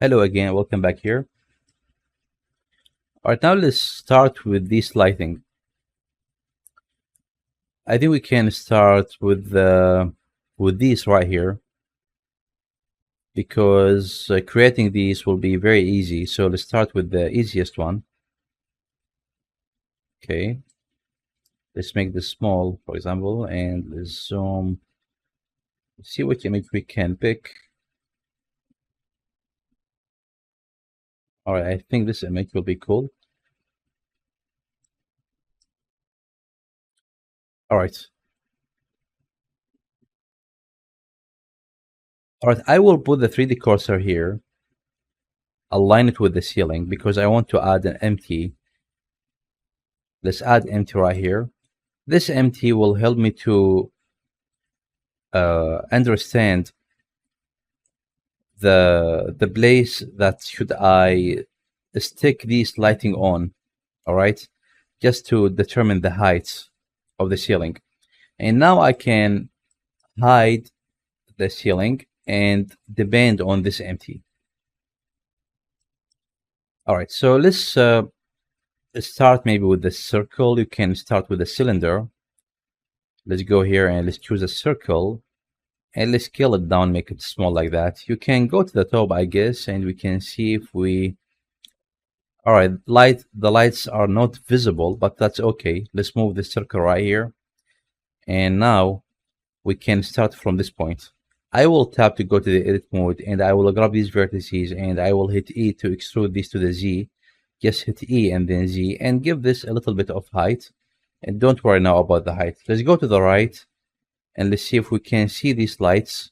Hello again, welcome back here. All right, now let's start with this lighting. I think we can start with these right here because creating these will be very easy. So let's start with the easiest one. Okay, let's make this small, for example, and let's zoom. See what image we can pick. All right, I think this image will be cool. All right. All right, I will put the 3D cursor here, align it with the ceiling because I want to add an empty. Let's add empty right here. This empty will help me to understand the place that should I stick these lighting on. All right, just to determine the height of the ceiling. And now I can hide the ceiling and depend on this empty. All right, so let's start maybe with the circle. You can start with the cylinder. Let's go here and let's choose a circle and let's scale it down, make it small like that. You can go to the top, I guess, and we can see if we... All right, the lights are not visible, but that's okay. Let's move the circle right here. And now we can start from this point. I will tap to go to the edit mode and I will grab these vertices and I will hit E to extrude these to the Z. Just hit E and then Z and give this a little bit of height. And don't worry now about the height. Let's go to the right and let's see if we can see these lights.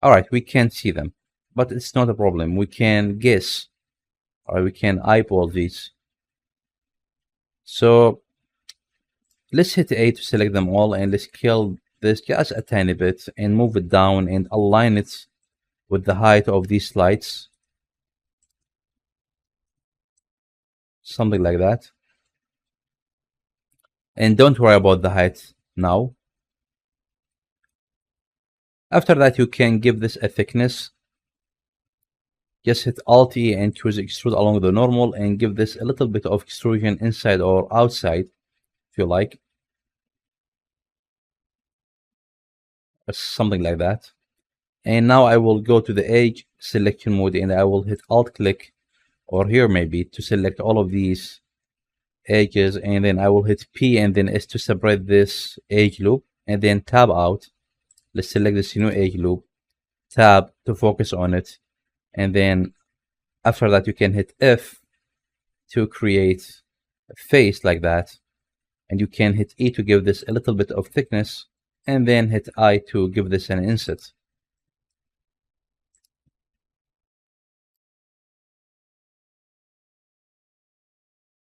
All right, we can't see them, but it's not a problem. We can guess, or we can eyeball these. So let's hit A to select them all and let's scale this just a tiny bit and move it down and align it with the height of these lights. Something like that. And don't worry about the height now. After that, you can give this a thickness. Just hit Alt E and choose extrude along the normal and give this a little bit of extrusion inside or outside if you like. Something like that. And now I will go to the edge selection mode and I will hit Alt click or here maybe to select all of these edges, and then I will hit P and then S to separate this edge loop and then tab out. Let's select this new edge loop, tab to focus on it, and then after that you can hit F to create a face like that, and you can hit E to give this a little bit of thickness and then hit I to give this an inset.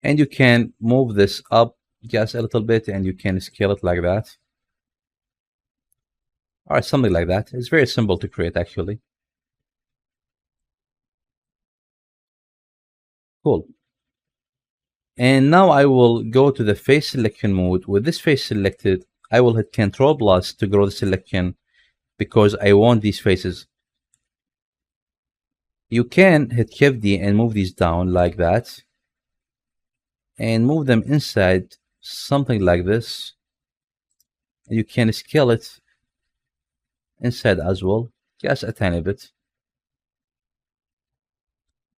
And you can move this up just a little bit and you can scale it like that. All right, something like that. It's very simple to create actually. Cool. And now I will go to the face selection mode. With this face selected, I will hit Ctrl plus to grow the selection because I want these faces. You can hit Shift D and move these down like that and move them inside something like this. You can scale it inside as well, just a tiny bit.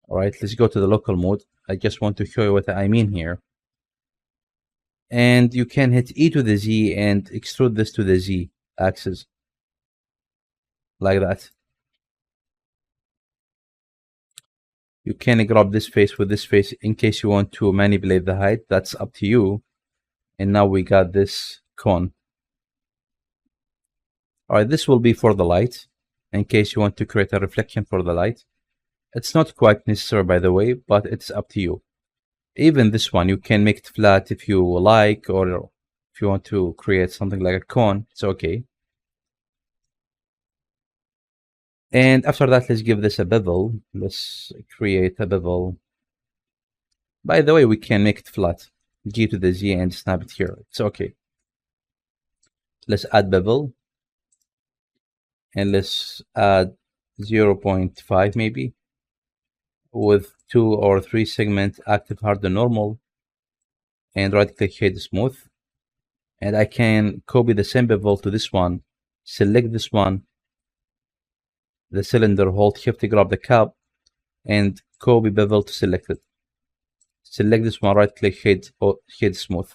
All right, let's go to the local mode. I just want to show you what I mean here. And you can hit E to the Z and extrude this to the Z axis like that. You can grab this face with this face in case you want to manipulate the height. That's up to you. And now we got this cone. All right, this will be for the light in case you want to create a reflection for the light. It's not quite necessary, by the way, but it's up to you. Even this one, you can make it flat if you like, or if you want to create something like a cone, it's okay. And after that, let's give this a bevel. Let's create a bevel. By the way, we can make it flat. G to the Z and snap it here. It's okay. Let's add bevel. And let's add 0.5 maybe. with 2 or 3 segment active harden normal and right click shade smooth. And I can copy the same bevel to this one, select this one, the cylinder, hold shift to grab the cap, and copy bevel to select it. Select this one, right click shade smooth.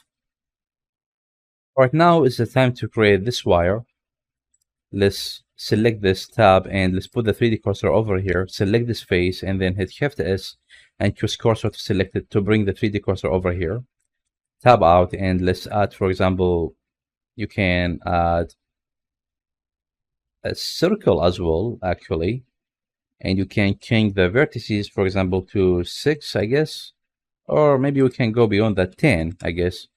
Right now is the time to create this wire. Let's select this tab and let's put the 3D cursor over here, select this face and then hit Shift S and choose cursor to select it to bring the 3D cursor over here. Tab out and let's add, for example, you can add a circle as well, actually. And you can change the vertices, for example, to 6, I guess. Or maybe we can go beyond that, 10, I guess.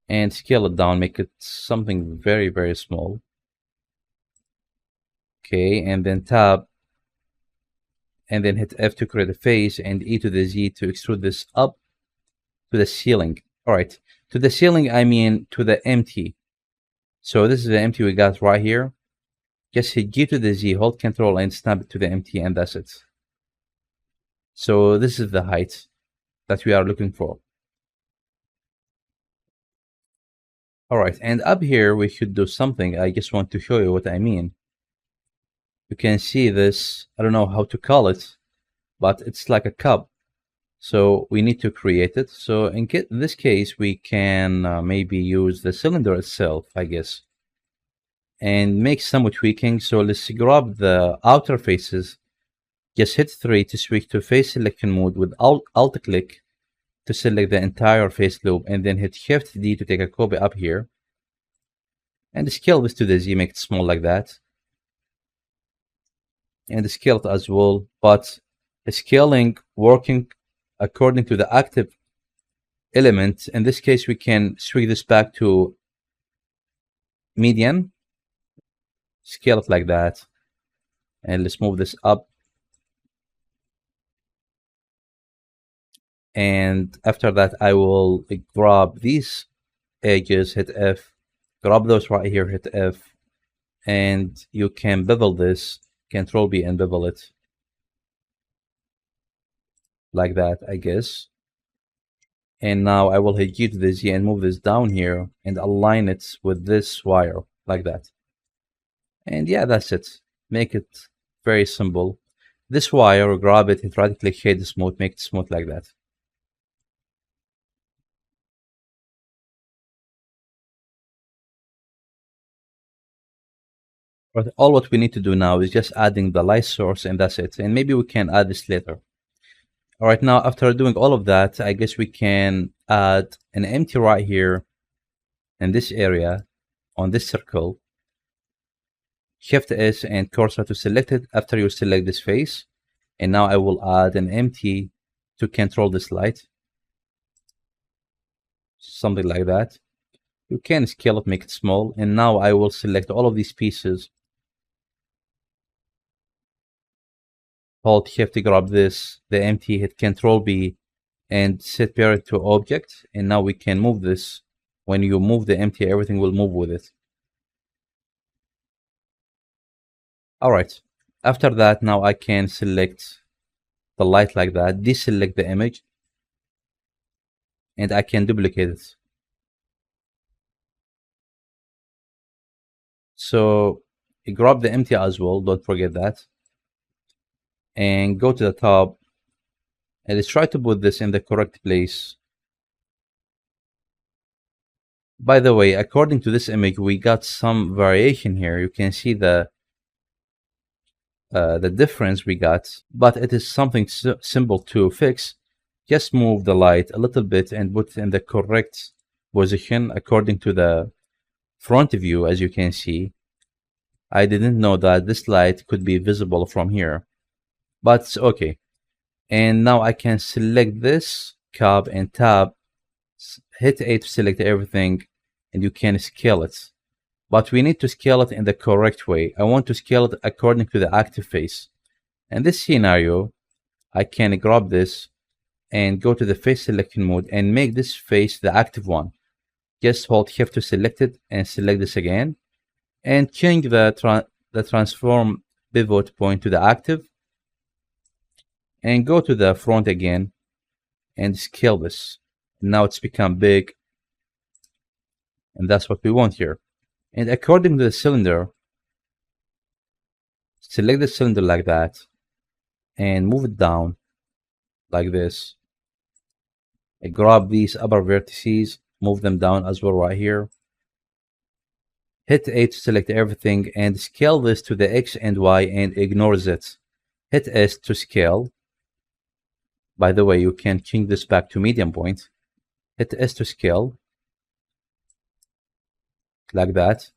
And scale it down, make it something very, very small. Okay, and then tab. And then hit F to create a face and E to the Z to extrude this up to the ceiling. All right, to the ceiling, I mean to the empty. So this is the empty we got right here. Just hit G to the Z, hold Control and snap it to the empty, and that's it. So this is the height that we are looking for. All right, and up here we should do something. I just want to show you what I mean. You can see this, I don't know how to call it, but it's like a cup. So we need to create it. So in this case, we can maybe use the cylinder itself, I guess, and make some tweaking. So let's grab the outer faces. Just hit 3 to switch to face selection mode with alt click to select the entire face loop, and then hit Shift D to take a copy up here. And scale this to the Z, make it small like that. And scale it as well, but scaling working according to the active element. In this case, we can switch this back to median, scale it like that, and let's move this up. And after that, I will grab these edges, hit F, grab those right here, hit F, and you can bevel this, Control B and bevel it like that, I guess. And now I will hit G to the Z and move this down here and align it with this wire like that. And yeah, that's it. Make it very simple. This wire, grab it, hit right click, shade smooth, make it smooth like that. But all what we need to do now is just adding the light source, and that's it. And maybe we can add this later. All right, now after doing all of that, I guess we can add an empty right here in this area on this circle. Shift S and cursor to select it after you select this face. And now I will add an empty to control this light. Something like that. You can scale it, make it small. And now I will select all of these pieces. Hold Shift to grab this, the empty, hit Control B and set parent to object. And now we can move this. When you move the empty, everything will move with it. All right. After that, now I can select the light like that, deselect the image, and I can duplicate it. So grab the empty as well, don't forget that. And go to the top and let's try to put this in the correct place. By the way, according to this image, we got some variation here. You can see the difference we got, but it is something simple to fix. Just move the light a little bit and put it in the correct position according to the front view. As you can see, I didn't know that this light could be visible from here, but it's okay. And now I can select this cap and tab, hit A to select everything, and you can scale it. But we need to scale it in the correct way. I want to scale it according to the active face. In this scenario, I can grab this and go to the face selection mode and make this face the active one. Just hold Shift to select it and select this again. And change the transform pivot point to the active. and go to the front again and scale this. Now it's become big, and that's what we want here. And according to the cylinder, select the cylinder like that and move it down like this. And grab these upper vertices, move them down as well right here. Hit A to select everything and scale this to the X and Y and ignore Z. Hit S to scale. By the way, you can change this back to medium point. Hit S to scale. Like that.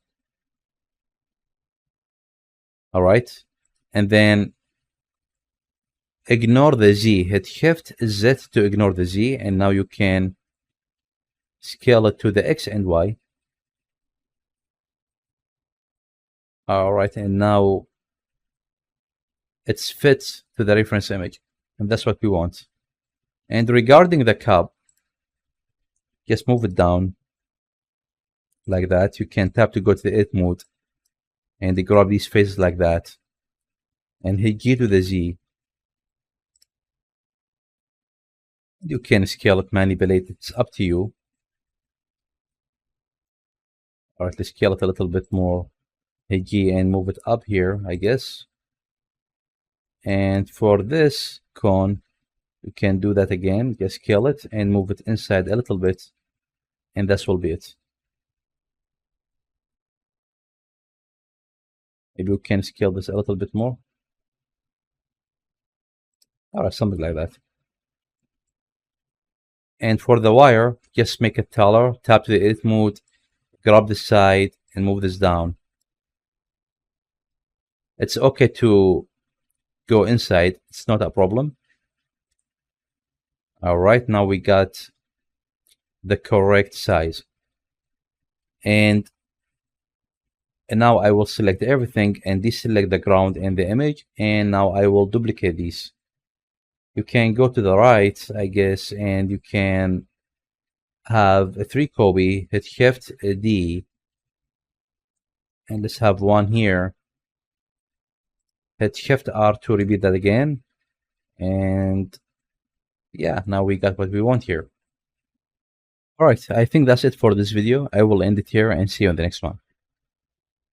Alright. And then ignore the Z. Hit Shift Z to ignore the Z. And now you can scale it to the X and Y. Alright, and now it's fit to the reference image. And that's what we want. And regarding the cup, just move it down like that. You can tap to go to the edit mode and grab these faces like that and hit G to the Z. You can scale it, manipulate it, it's up to you. Alright, let's scale it a little bit more. Hit G and move it up here, I guess. And for this cone, you can do that again. Just scale it and move it inside a little bit, and that will be it. Maybe you can scale this a little bit more. Alright, something like that. And for the wire, just make it taller. Tap to the edit mode, grab the side, and move this down. It's okay to go inside. It's not a problem. Alright, now we got the correct size. And now I will select everything and deselect the ground and the image. And now I will duplicate these. You can go to the right, I guess, and you can have a 3 copy, hit Shift D, and let's have one here. Hit Shift R to repeat that again. And yeah, now we got what we want here. Alright, I think that's it for this video. I will end it here and see you in the next one.